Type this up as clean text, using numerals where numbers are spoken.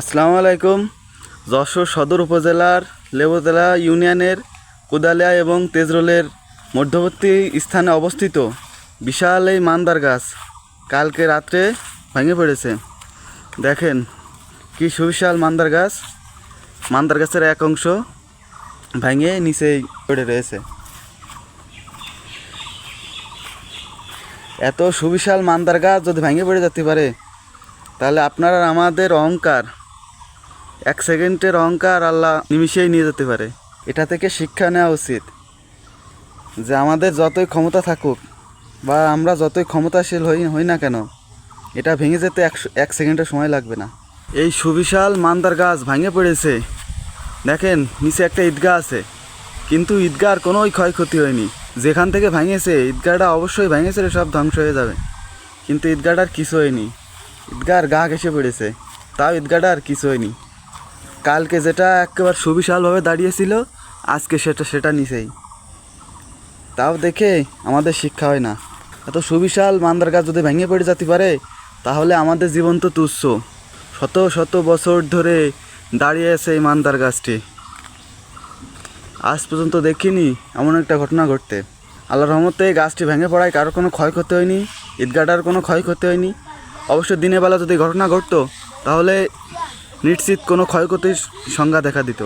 আসসালামু আলাইকুম। যশোর সদর উপজেলার লেবুতলা ইউনিয়নের কোদালিয়া এবং তেজরোলের মধ্যবর্তী স্থানে অবস্থিত বিশাল এই মান্দার গাছ কালকে রাত্রে ভেঙে পড়েছে। দেখেন কি সুবিশাল মান্দার গাছ। মান্দার গাছের এক অংশ ভেঙে নিচেই পড়ে রয়েছে। এত সুবিশাল মান্দার গাছ যদি ভেঙে পড়ে যেতে পারে তাহলে আপনারা আমাদের অহংকার, এক সেকেন্ডের অহংকার আল্লাহ নিমিষেই নিয়ে যেতে পারে। এটা থেকে শিক্ষা নেওয়া উচিত যে আমাদের যতই ক্ষমতা থাকুক বা আমরা যতই ক্ষমতাশীল হই না কেন, এটা ভেঙে যেতে এক সেকেন্ডের সময় লাগবে না। এই সুবিশাল মান্দার গাছ ভেঙে পড়েছে। দেখেন নিচে একটা ঈদগাহ আছে, কিন্তু ঈদগাহর কোনোই ক্ষয়ক্ষতি হয়নি। যেখান থেকে ভেঙেছে ঈদগাহটা অবশ্যই ভেঙেছে, সব ধ্বংস হয়ে যাবে, কিন্তু ঈদগাহটার কিছু হয়নি। ঈদগাহর গা ঘেঁষে পড়েছে, তাও ঈদগাহটার কিছু হয়নি। কালকে যেটা একেবারে সুবিশালভাবে দাঁড়িয়েছিল আজকে সেটা নিচেই। তাও দেখে আমাদের শিক্ষা হয় না। এত সুবিশাল মান্দার গাছ যদি ভেঙে পড়ে যেতে পারে তাহলে আমাদের জীবন তো তুচ্ছ। শত শত বছর ধরে দাঁড়িয়ে আছে এই মান্দার গাছটি, আজ পর্যন্ত দেখিনি এমন একটা ঘটনা ঘটতে। আল্লাহর রহমতে এই গাছটি ভেঙে পড়ায় কারোর কোনো ক্ষয়ক্ষতি হয়নি, ঈদগাহটার কোনো ক্ষয়ক্ষতি হয়নি। অবশ্য দিনের বেলা যদি ঘটনা ঘটতো তাহলে নিশ্চিত কোনো ক্ষয়ক্ষতির সংজ্ঞা দেখা দিত।